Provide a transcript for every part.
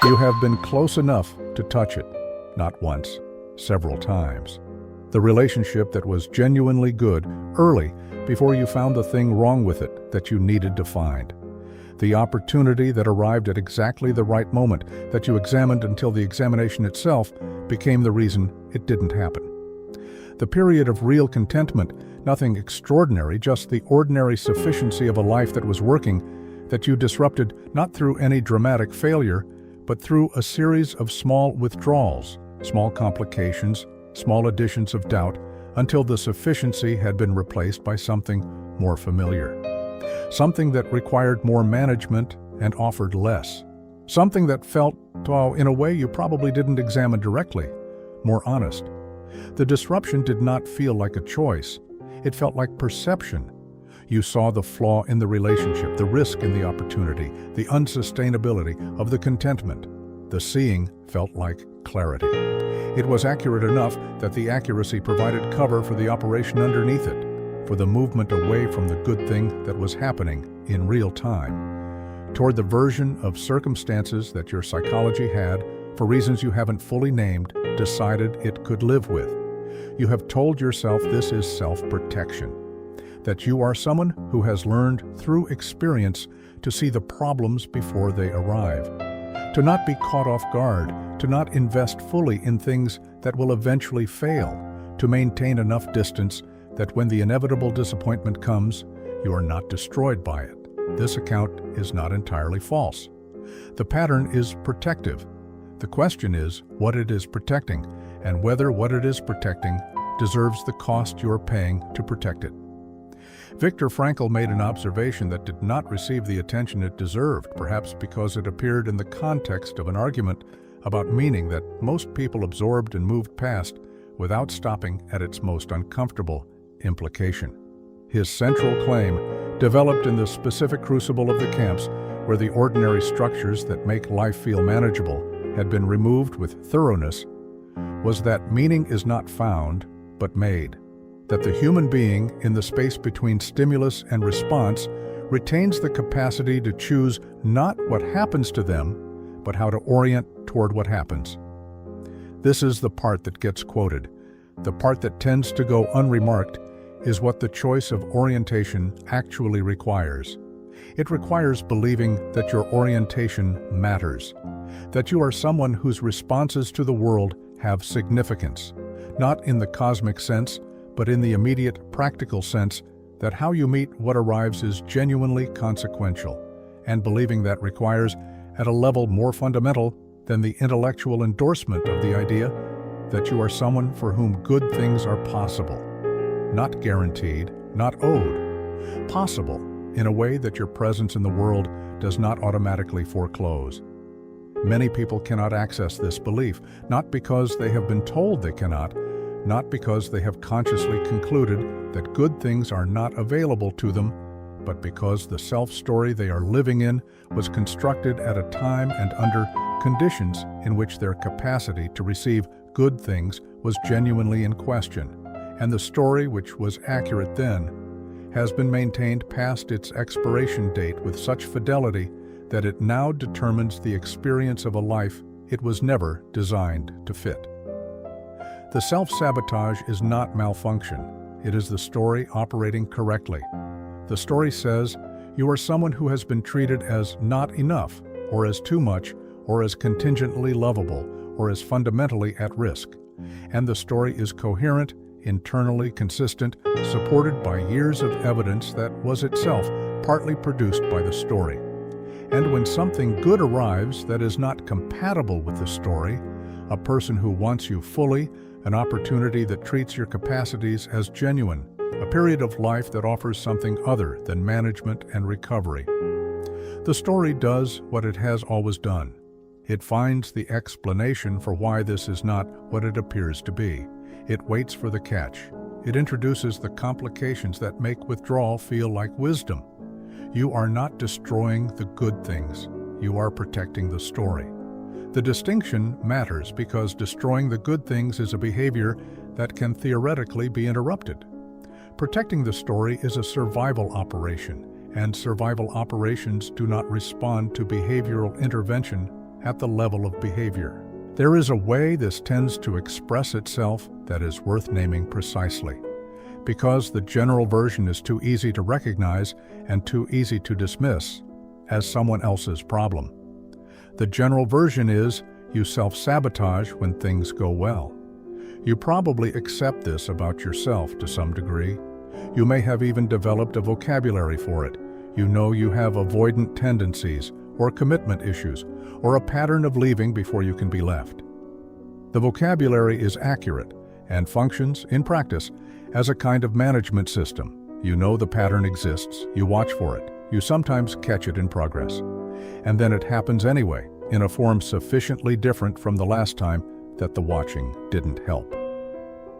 You have been close enough to touch it, not once, several times. The relationship that was genuinely good early before you found the thing wrong with it that you needed to find. The opportunity that arrived at exactly the right moment that you examined until the examination itself became the reason it didn't happen. The period of real contentment, nothing extraordinary, just the ordinary sufficiency of a life that was working, that you disrupted not through any dramatic failure, but through a series of small withdrawals, small complications, small additions of doubt, until the sufficiency had been replaced by something more familiar. Something that required more management and offered less. Something that felt, in a way you probably didn't examine directly, more honest. The disruption did not feel like a choice. It felt like perception. You saw the flaw in the relationship, the risk in the opportunity, the unsustainability of the contentment. The seeing felt like clarity. It was accurate enough that the accuracy provided cover for the operation underneath it, for the movement away from the good thing that was happening in real time, toward the version of circumstances that your psychology had, for reasons you haven't fully named, decided it could live with. You have told yourself this is self-protection, that you are someone who has learned through experience to see the problems before they arrive, to not be caught off guard, to not invest fully in things that will eventually fail, to maintain enough distance that when the inevitable disappointment comes, you are not destroyed by it. This account is not entirely false. The pattern is protective. The question is what it is protecting, and whether what it is protecting deserves the cost you are paying to protect it. Viktor Frankl made an observation that did not receive the attention it deserved, perhaps because it appeared in the context of an argument about meaning that most people absorbed and moved past without stopping at its most uncomfortable implication. His central claim, developed in the specific crucible of the camps where the ordinary structures that make life feel manageable had been removed with thoroughness, was that meaning is not found, but made. That the human being, in the space between stimulus and response, retains the capacity to choose not what happens to them, but how to orient toward what happens. This is the part that gets quoted. The part that tends to go unremarked is what the choice of orientation actually requires. It requires believing that your orientation matters, that you are someone whose responses to the world have significance, not in the cosmic sense, but in the immediate, practical sense that how you meet what arrives is genuinely consequential, and believing that requires, at a level more fundamental than the intellectual endorsement of the idea, that you are someone for whom good things are possible. Not guaranteed, not owed. Possible in a way that your presence in the world does not automatically foreclose. Many people cannot access this belief, not because they have been told they cannot, not because they have consciously concluded that good things are not available to them, but because the self-story they are living in was constructed at a time and under conditions in which their capacity to receive good things was genuinely in question, and the story, which was accurate then, has been maintained past its expiration date with such fidelity that it now determines the experience of a life it was never designed to fit. The self-sabotage is not malfunction. It is the story operating correctly. The story says you are someone who has been treated as not enough, or as too much, or as contingently lovable, or as fundamentally at risk. And the story is coherent, internally consistent, supported by years of evidence that was itself partly produced by the story. And when something good arrives that is not compatible with the story, a person who wants you fully, an opportunity that treats your capacities as genuine, a period of life that offers something other than management and recovery. The story does what it has always done. It finds the explanation for why this is not what it appears to be. It waits for the catch. It introduces the complications that make withdrawal feel like wisdom. You are not destroying the good things. You are protecting the story. The distinction matters because destroying the good things is a behavior that can theoretically be interrupted. Protecting the story is a survival operation, and survival operations do not respond to behavioral intervention at the level of behavior. There is a way this tends to express itself that is worth naming precisely, because the general version is too easy to recognize and too easy to dismiss as someone else's problem. The general version is you self-sabotage when things go well. You probably accept this about yourself to some degree. You may have even developed a vocabulary for it. You know you have avoidant tendencies, or commitment issues, or a pattern of leaving before you can be left. The vocabulary is accurate and functions, in practice, as a kind of management system. You know the pattern exists, you watch for it, you sometimes catch it in progress. And then it happens anyway, in a form sufficiently different from the last time that the watching didn't help.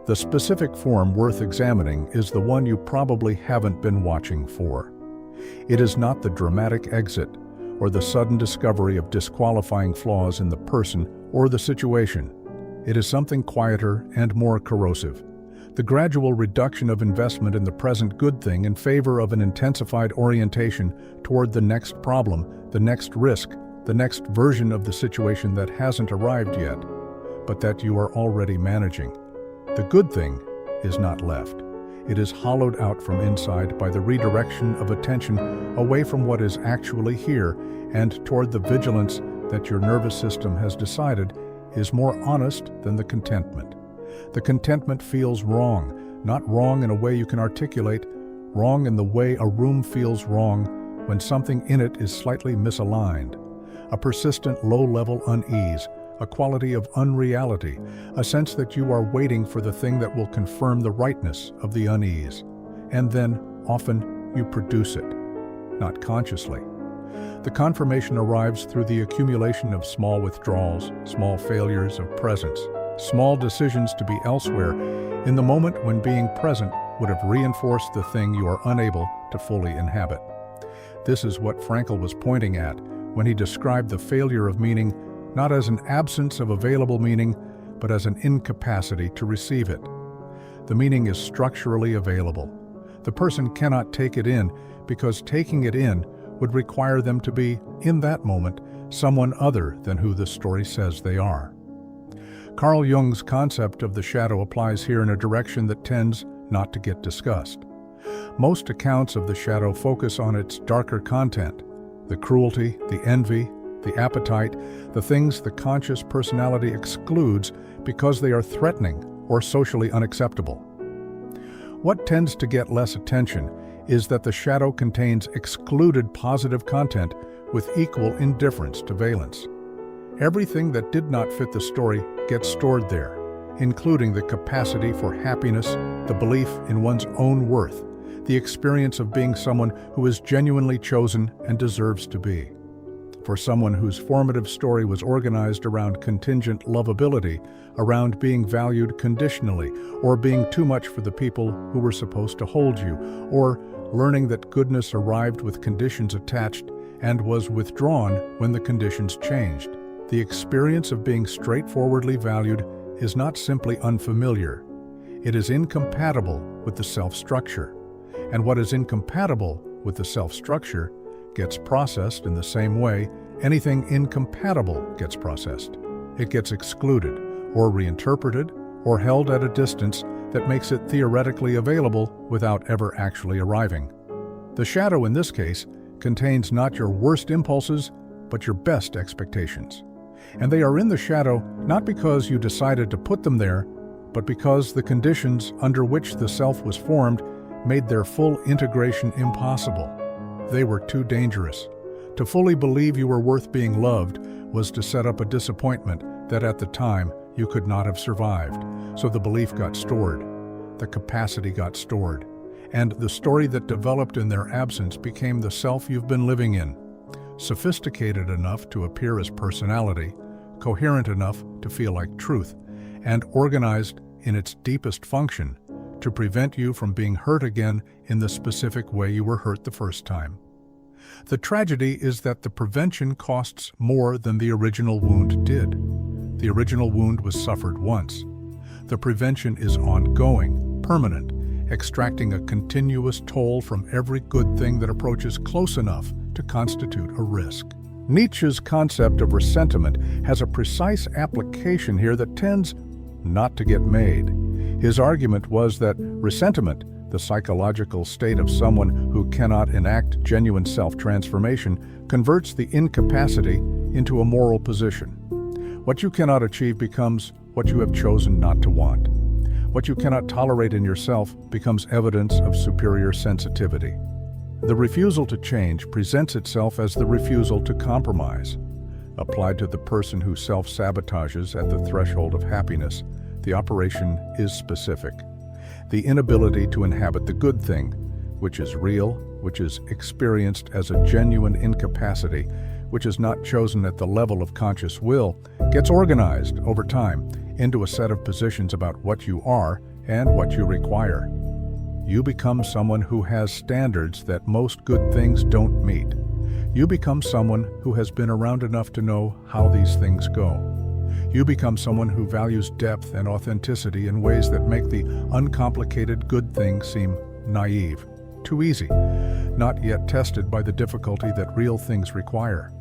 The specific form worth examining is the one you probably haven't been watching for. It is not the dramatic exit or the sudden discovery of disqualifying flaws in the person or the situation. It is something quieter and more corrosive. The gradual reduction of investment in the present good thing in favor of an intensified orientation toward the next problem, the next risk, the next version of the situation that hasn't arrived yet, but that you are already managing. The good thing is not left. It is hollowed out from inside by the redirection of attention away from what is actually here and toward the vigilance that your nervous system has decided is more honest than the contentment. The contentment feels wrong, not wrong in a way you can articulate, wrong in the way a room feels wrong when something in it is slightly misaligned. A persistent low-level unease, a quality of unreality, a sense that you are waiting for the thing that will confirm the rightness of the unease. And then, often, you produce it, not consciously. The confirmation arrives through the accumulation of small withdrawals, small failures of presence, small decisions to be elsewhere in the moment when being present would have reinforced the thing you are unable to fully inhabit. This is what Frankl was pointing at when he described the failure of meaning not as an absence of available meaning, but as an incapacity to receive it. The meaning is structurally available. The person cannot take it in because taking it in would require them to be, in that moment, someone other than who the story says they are. Carl Jung's concept of the shadow applies here in a direction that tends not to get discussed. Most accounts of the shadow focus on its darker content, the cruelty, the envy, the appetite, the things the conscious personality excludes because they are threatening or socially unacceptable. What tends to get less attention is that the shadow contains excluded positive content with equal indifference to valence. Everything that did not fit the story gets stored there, including the capacity for happiness, the belief in one's own worth, the experience of being someone who is genuinely chosen and deserves to be. For someone whose formative story was organized around contingent lovability, around being valued conditionally, or being too much for the people who were supposed to hold you, or learning that goodness arrived with conditions attached and was withdrawn when the conditions changed. The experience of being straightforwardly valued is not simply unfamiliar. It is incompatible with the self-structure. And what is incompatible with the self-structure gets processed in the same way anything incompatible gets processed. It gets excluded, or reinterpreted, or held at a distance that makes it theoretically available without ever actually arriving. The shadow in this case contains not your worst impulses, but your best expectations. And they are in the shadow not because you decided to put them there, but because the conditions under which the self was formed made their full integration impossible. They were too dangerous. To fully believe you were worth being loved was to set up a disappointment that at the time you could not have survived. So the belief got stored, the capacity got stored, and the story that developed in their absence became the self you've been living in. Sophisticated enough to appear as personality, coherent enough to feel like truth, and organized in its deepest function to prevent you from being hurt again in the specific way you were hurt the first time. The tragedy is that the prevention costs more than the original wound did. The original wound was suffered once. The prevention is ongoing, permanent, extracting a continuous toll from every good thing that approaches close enough to constitute a risk. Nietzsche's concept of ressentiment has a precise application here that tends not to get made. His argument was that ressentiment, the psychological state of someone who cannot enact genuine self-transformation, converts the incapacity into a moral position. What you cannot achieve becomes what you have chosen not to want. What you cannot tolerate in yourself becomes evidence of superior sensitivity. The refusal to change presents itself as the refusal to compromise. Applied to the person who self-sabotages at the threshold of happiness, the operation is specific. The inability to inhabit the good thing, which is real, which is experienced as a genuine incapacity, which is not chosen at the level of conscious will, gets organized over time into a set of positions about what you are and what you require. You become someone who has standards that most good things don't meet. You become someone who has been around enough to know how these things go. You become someone who values depth and authenticity in ways that make the uncomplicated good things seem naive, too easy, not yet tested by the difficulty that real things require.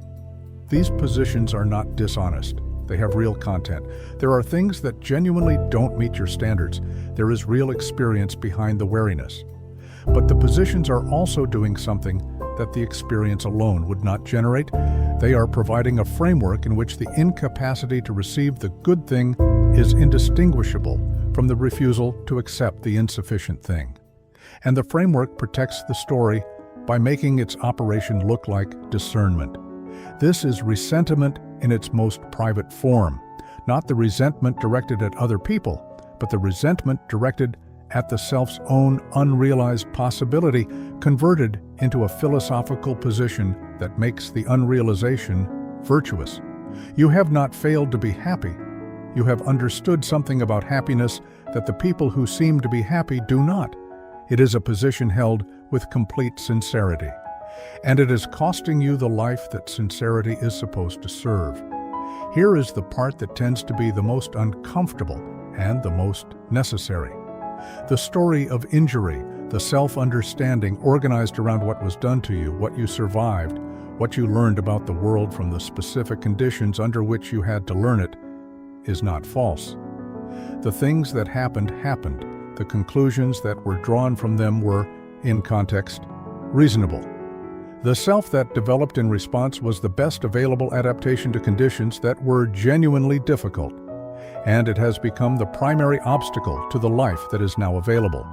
These positions are not dishonest. They have real content. There are things that genuinely don't meet your standards. There is real experience behind the wariness. But the positions are also doing something that the experience alone would not generate. They are providing a framework in which the incapacity to receive the good thing is indistinguishable from the refusal to accept the insufficient thing. And the framework protects the story by making its operation look like discernment. This is ressentiment in its most private form, not the resentment directed at other people, but the resentment directed at the self's own unrealized possibility, converted into a philosophical position that makes the unrealization virtuous. You have not failed to be happy. You have understood something about happiness that the people who seem to be happy do not. It is a position held with complete sincerity. And it is costing you the life that sincerity is supposed to serve. Here is the part that tends to be the most uncomfortable and the most necessary. The story of injury, the self-understanding organized around what was done to you, what you survived, what you learned about the world from the specific conditions under which you had to learn it, is not false. The things that happened. The conclusions that were drawn from them were, in context, reasonable. The self that developed in response was the best available adaptation to conditions that were genuinely difficult, and it has become the primary obstacle to the life that is now available.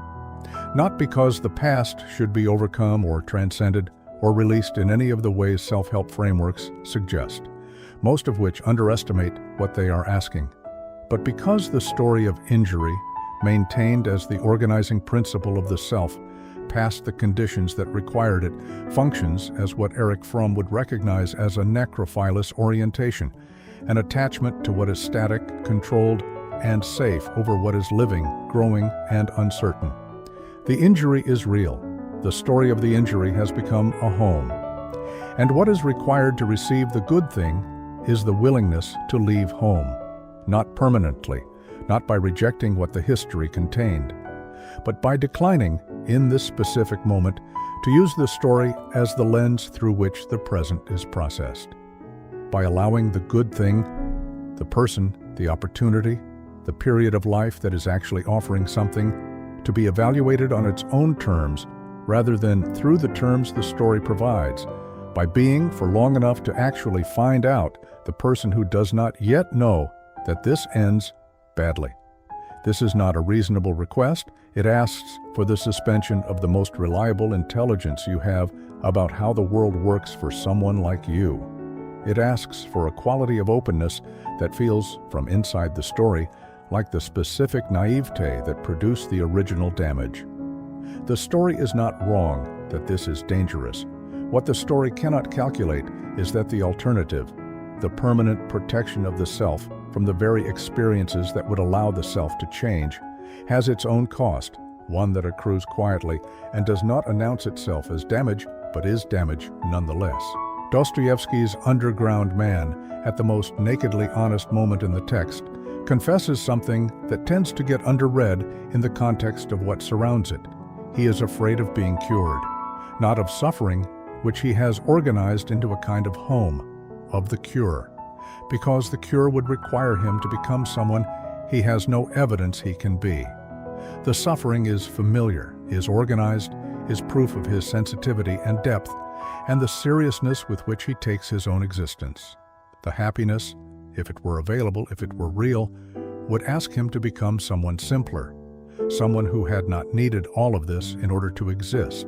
Not because the past should be overcome or transcended or released in any of the ways self-help frameworks suggest, most of which underestimate what they are asking, but because the story of injury, maintained as the organizing principle of the self, past the conditions that required it, functions as what Erich Fromm would recognize as a necrophilous orientation, an attachment to what is static, controlled, and safe over what is living, growing, and uncertain. The injury is real. The story of the injury has become a home. And what is required to receive the good thing is the willingness to leave home, not permanently, not by rejecting what the history contained, but by declining, in this specific moment, to use the story as the lens through which the present is processed. By allowing the good thing, the person, the opportunity, the period of life that is actually offering something, to be evaluated on its own terms rather than through the terms the story provides, by being for long enough to actually find out the person who does not yet know that this ends badly. This is not a reasonable request. It asks for the suspension of the most reliable intelligence you have about how the world works for someone like you. It asks for a quality of openness that feels, from inside the story, like the specific naivete that produced the original damage. The story is not wrong that this is dangerous. What the story cannot calculate is that the alternative, the permanent protection of the self from the very experiences that would allow the self to change, has its own cost, one that accrues quietly and does not announce itself as damage, but is damage nonetheless. Dostoevsky's underground man, at the most nakedly honest moment in the text, confesses something that tends to get underread in the context of what surrounds it. He is afraid of being cured, not of suffering, which he has organized into a kind of home. of the cure, because the cure would require him to become someone he has no evidence he can be. The suffering is familiar, is organized, is proof of his sensitivity and depth, and the seriousness with which he takes his own existence. The happiness, if it were available, if it were real, would ask him to become someone simpler, someone who had not needed all of this in order to exist.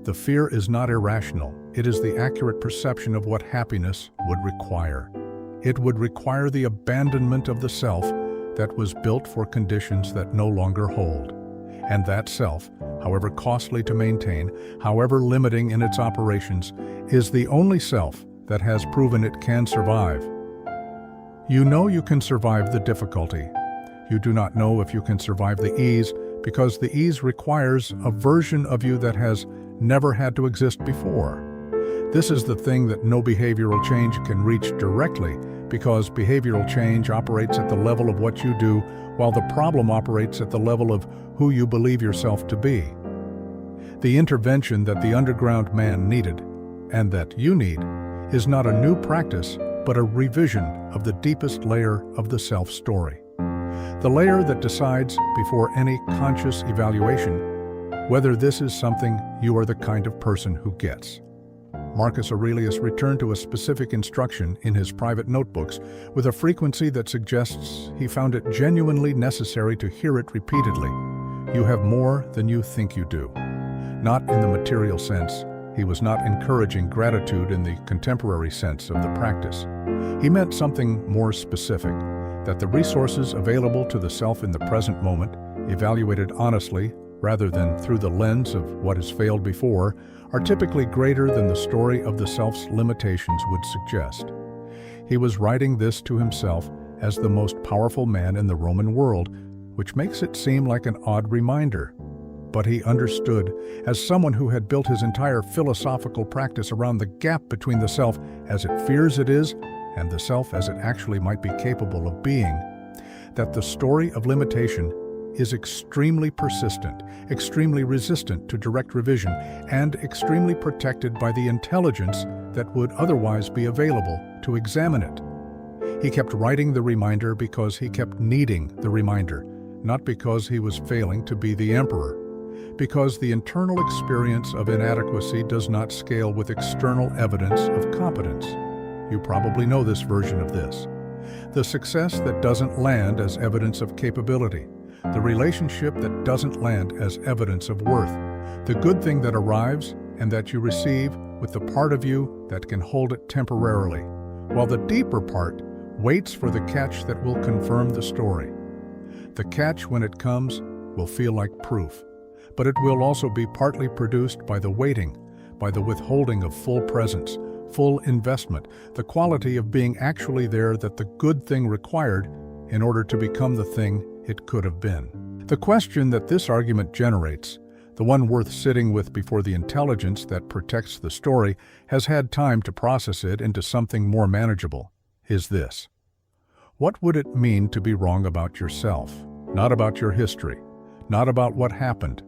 The fear is not irrational. It is the accurate perception of what happiness would require. It would require the abandonment of the self that was built for conditions that no longer hold. And that self, however costly to maintain, however limiting in its operations, is the only self that has proven it can survive. You know you can survive the difficulty. You do not know if you can survive the ease, because the ease requires a version of you that has never had to exist before. This is the thing that no behavioral change can reach directly, because behavioral change operates at the level of what you do, while the problem operates at the level of who you believe yourself to be. The intervention that the underground man needed, and that you need, is not a new practice, but a revision of the deepest layer of the self-story. The layer that decides, before any conscious evaluation, whether this is something you are the kind of person who gets. Marcus Aurelius returned to a specific instruction in his private notebooks with a frequency that suggests he found it genuinely necessary to hear it repeatedly. You have more than you think you do. Not in the material sense. He was not encouraging gratitude in the contemporary sense of the practice. He meant something more specific, that the resources available to the self in the present moment, evaluated honestly rather than through the lens of what has failed before, are typically greater than the story of the self's limitations would suggest. He was writing this to himself as the most powerful man in the Roman world, which makes it seem like an odd reminder. But he understood, as someone who had built his entire philosophical practice around the gap between the self as it fears it is and the self as it actually might be capable of being, that the story of limitation is extremely persistent, extremely resistant to direct revision, and extremely protected by the intelligence that would otherwise be available to examine it. He kept writing the reminder because he kept needing the reminder, not because he was failing to be the emperor. Because the internal experience of inadequacy does not scale with external evidence of competence. You probably know this version of this. The success that doesn't land as evidence of capability. The relationship that doesn't land as evidence of worth. The good thing that arrives and that you receive with the part of you that can hold it temporarily, while the deeper part waits for the catch that will confirm the story. The catch, when it comes, will feel like proof, but it will also be partly produced by the waiting, by the withholding of full presence, full investment, the quality of being actually there that the good thing required in order to become the thing it could have been. The question that this argument generates, the one worth sitting with before the intelligence that protects the story has had time to process it into something more manageable, is this. What would it mean to be wrong about yourself? Not about your history, not about what happened,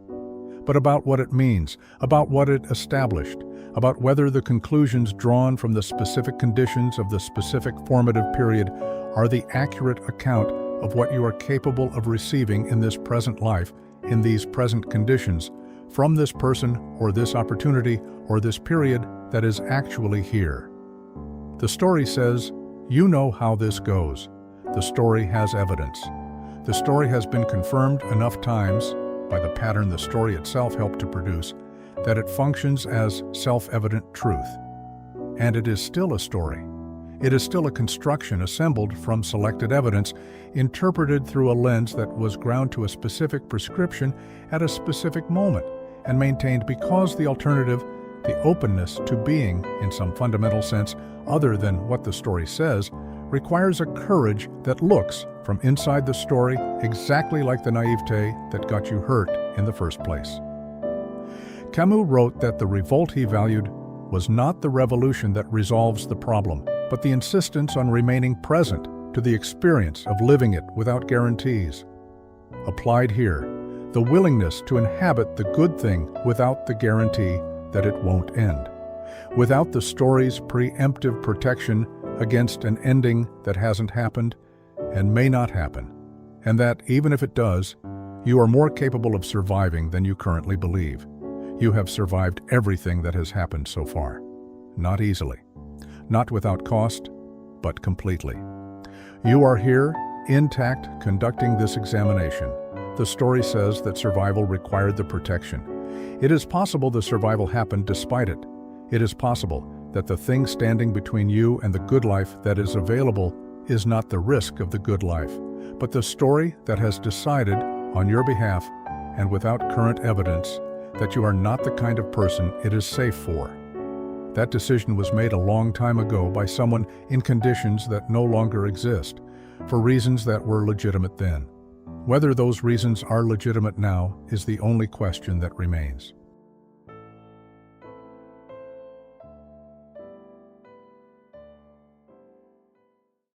but about what it means, about what it established, about whether the conclusions drawn from the specific conditions of the specific formative period are the accurate account of what you are capable of receiving in this present life, in these present conditions, from this person or this opportunity or this period that is actually here. The story says, you know how this goes. The story has evidence. The story has been confirmed enough times by the pattern the story itself helped to produce that it functions as self-evident truth. And it is still a story. It is still a construction assembled from selected evidence, interpreted through a lens that was ground to a specific prescription at a specific moment, and maintained because the alternative, the openness to being, in some fundamental sense, other than what the story says, requires a courage that looks, from inside the story, exactly like the naivete that got you hurt in the first place. Camus wrote that the revolt he valued was not the revolution that resolves the problem, but the insistence on remaining present to the experience of living it without guarantees. Applied here, the willingness to inhabit the good thing without the guarantee that it won't end. without the story's preemptive protection against an ending that hasn't happened and may not happen, and that, even if it does, you are more capable of surviving than you currently believe. You have survived everything that has happened so far. Not easily, not without cost, but completely. You are here, intact, conducting this examination. The story says that survival required the protection. It is possible the survival happened despite it. It is possible that the thing standing between you and the good life that is available is not the risk of the good life, but the story that has decided on your behalf and without current evidence that you are not the kind of person it is safe for. That decision was made a long time ago by someone in conditions that no longer exist, for reasons that were legitimate then. Whether those reasons are legitimate now is the only question that remains.